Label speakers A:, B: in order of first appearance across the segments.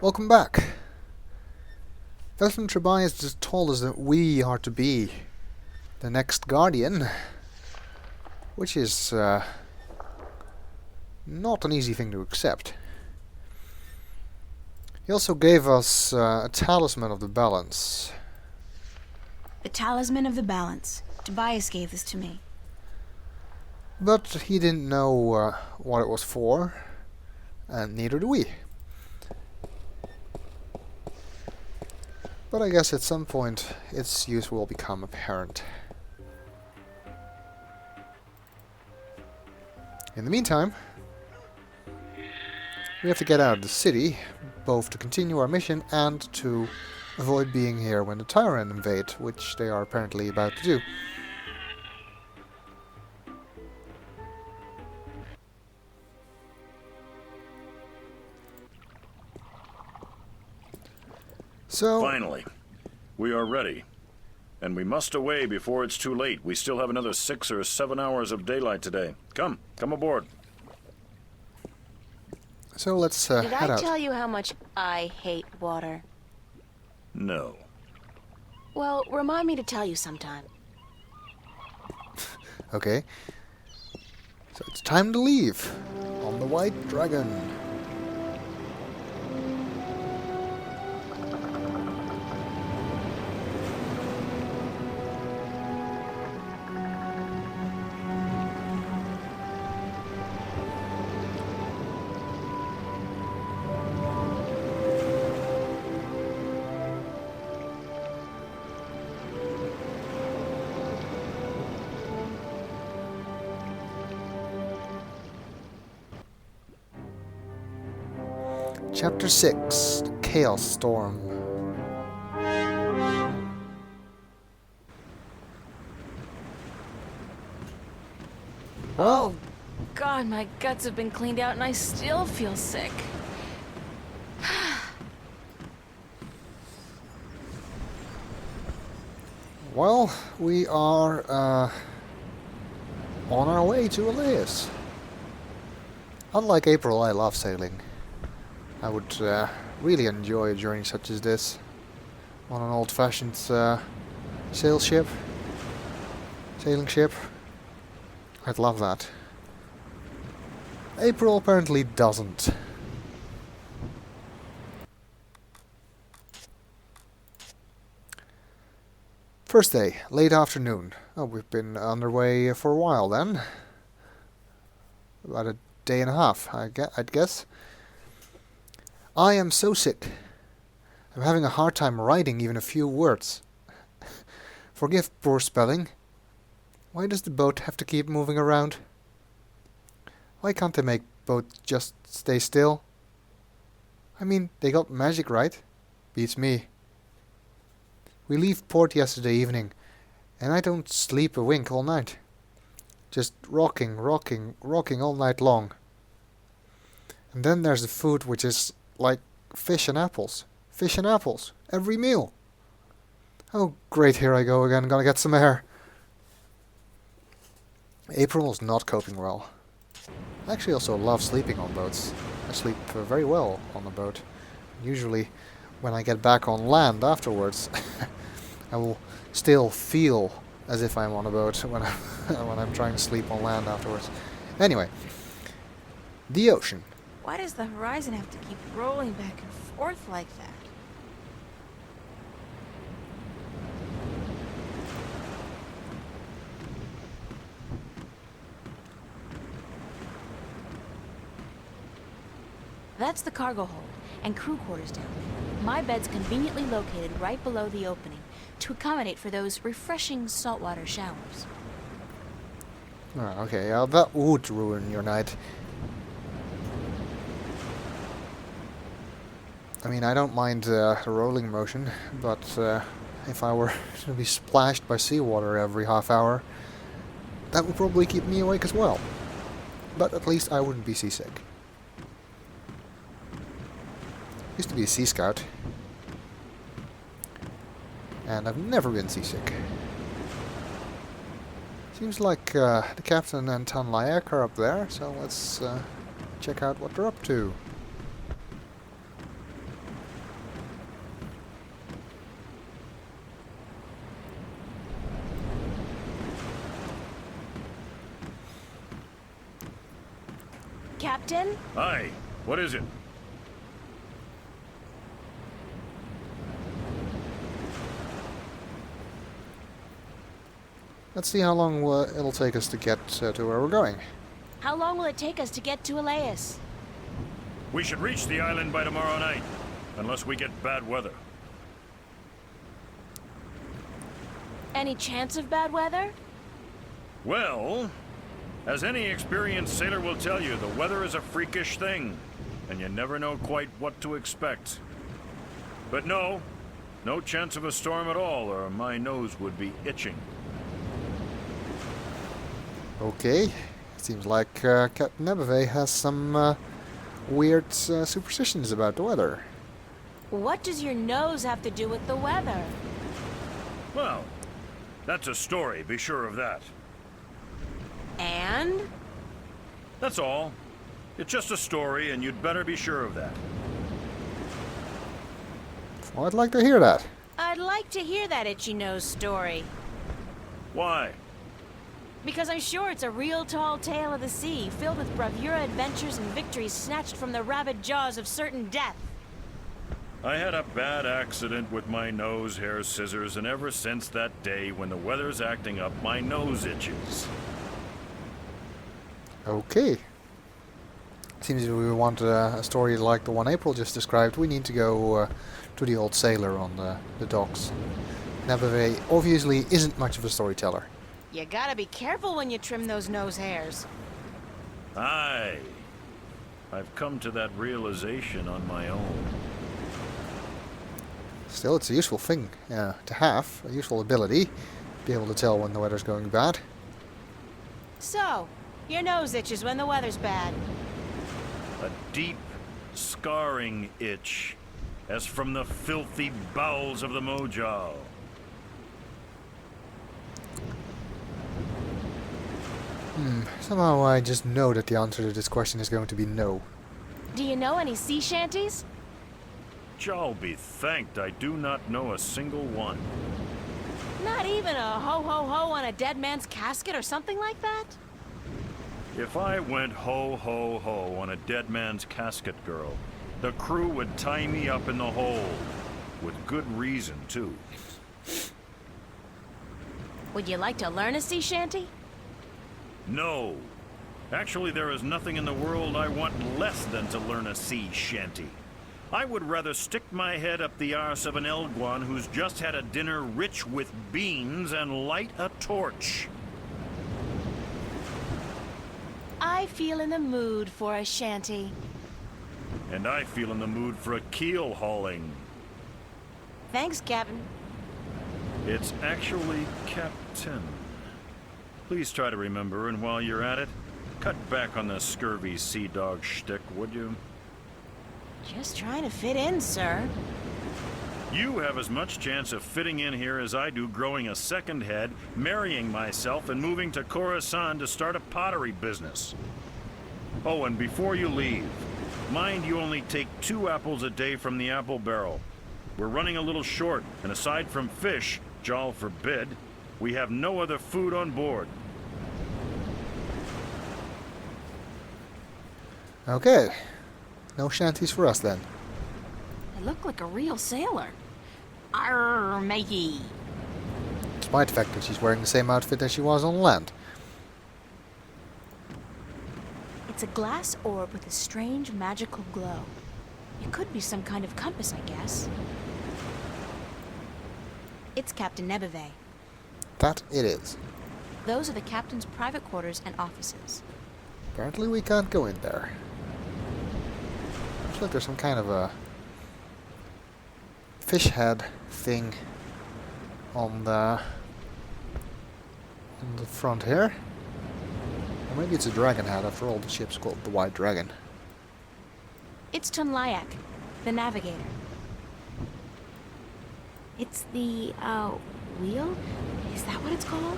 A: Welcome back. Captain Nebevay has just told us that we are to be the next Guardian, which is not an easy thing to accept. He also gave us a talisman of the balance.
B: The Talisman of the Balance. Tobias gave this to me.
A: But he didn't know what it was for, and neither do we. But I guess at some point its use will become apparent. In the meantime, we have to get out of the city, both to continue our mission and to avoid being here when the Tyrant invade, which they are apparently about to do. So,
C: finally, we are ready. And we must away before it's too late. We still have another 6 or 7 hours of daylight today. Come aboard.
A: So let's head out.
D: Did I tell you how much I hate water?
C: No.
D: Well, remind me to tell you sometime.
A: Okay. So it's time to leave on the White Dragon. Chapter 6, The Chaos Storm.
D: Oh, God, my guts have been cleaned out and I still feel sick.
A: Well, we are on our way to Alais. Unlike April, I love sailing. I would really enjoy a journey such as this on an old-fashioned sailing ship. I'd love that. April apparently doesn't. First day, late afternoon. Oh, we've been underway for a while then. About a day and a half, I'd guess. I am so sick. I'm having a hard time writing even a few words. Forgive poor spelling. Why does the boat have to keep moving around? Why can't they make boat just stay still? I mean, they got magic, right? Beats me. We leave port yesterday evening, and I don't sleep a wink all night. Just rocking all night long. And then there's the food, which is like fish and apples. Fish and apples. Every meal. Oh, great, here I go again. Gonna get some air. April is not coping well. I actually also love sleeping on boats. I sleep very well on a boat. Usually, when I get back on land afterwards, I will still feel as if I'm on a boat when I'm trying to sleep on land afterwards. Anyway, the ocean.
B: Why does the horizon have to keep rolling back and forth like that?
D: That's the cargo hold and crew quarters down there. My bed's conveniently located right below the opening to accommodate for those refreshing saltwater showers.
A: Oh, okay, that would ruin your night. I mean, I don't mind the rolling motion, but if I were to be splashed by seawater every half hour, that would probably keep me awake as well. But at least I wouldn't be seasick. Used to be a sea scout, and I've never been seasick. Seems like the captain and Tan Layak are up there, so let's check out what they're up to.
D: Captain.
C: Aye. What is it?
A: Let's see how long it'll take us to get to where we're going.
D: How long will it take us to get to Alais?
C: We should reach the island by tomorrow night. Unless we get bad weather.
D: Any chance of bad weather?
C: Well, as any experienced sailor will tell you, the weather is a freakish thing, and you never know quite what to expect. But no chance of a storm at all, or my nose would be itching.
A: Okay. Seems like Captain Nebevay has some weird superstitions about the weather.
D: What does your nose have to do with the weather?
C: Well, that's a story, be sure of that.
D: And?
C: That's all. It's just a story, and you'd better be sure of that.
A: Well, I'd like to hear that.
D: I'd like to hear that itchy nose story.
C: Why?
D: Because I'm sure it's a real tall tale of the sea, filled with bravura adventures and victories snatched from the rabid jaws of certain death.
C: I had a bad accident with my nose hair scissors, and ever since that day, when the weather's acting up, my nose itches.
A: Okay. Seems if we want a story like the one April just described, we need to go to the old sailor on the docks. Nebevay obviously isn't much of a storyteller.
D: You gotta be careful when you trim those nose hairs.
C: Aye. I've come to that realization on my own.
A: Still, it's a useful thing to have, a useful ability. Be able to tell when the weather's going bad.
D: So, your nose itches when the weather's bad.
C: A deep, scarring itch, as from the filthy bowels of the Mojal.
A: Somehow I just know that the answer to this question is going to be no.
D: Do you know any sea shanties?
C: I'll be thanked I do not know a single one.
D: Not even a ho-ho-ho on a dead man's casket or something like that?
C: If I went ho-ho-ho on a dead man's casket, girl, the crew would tie me up in the hold. With good reason, too.
D: Would you like to learn a sea shanty?
C: No. Actually, there is nothing in the world I want less than to learn a sea shanty. I would rather stick my head up the arse of an Elguan who's just had a dinner rich with beans and light a torch.
D: I feel in the mood for a shanty.
C: And I feel in the mood for a keel hauling.
D: Thanks, Captain.
C: It's actually Captain. Please try to remember, and while you're at it, cut back on the scurvy sea dog shtick, would you?
D: Just trying to fit in, sir.
C: You have as much chance of fitting in here as I do growing a second head, marrying myself, and moving to Khorasan to start a pottery business. Oh, and before you leave, mind you only take 2 apples a day from the apple barrel. We're running a little short, and aside from fish, Jal forbid, we have no other food on board.
A: Okay. No shanties for us then.
D: I look like a real sailor. Arr, matey.
A: Despite the fact that she's wearing the same outfit as she was on land.
D: It's a glass orb with a strange magical glow. It could be some kind of compass, I guess. It's Captain Nebevay.
A: That it is.
D: Those are the captain's private quarters and offices.
A: Apparently we can't go in there. Looks like there's some kind of a fish head thing on the front here. Or maybe it's a dragon head, after all the ship's called the White Dragon.
D: It's Tunlayak, the navigator. It's the, wheel? Is that what it's called?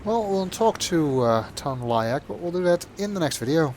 A: Well, we'll talk to Tunlayak, but we'll do that in the next video.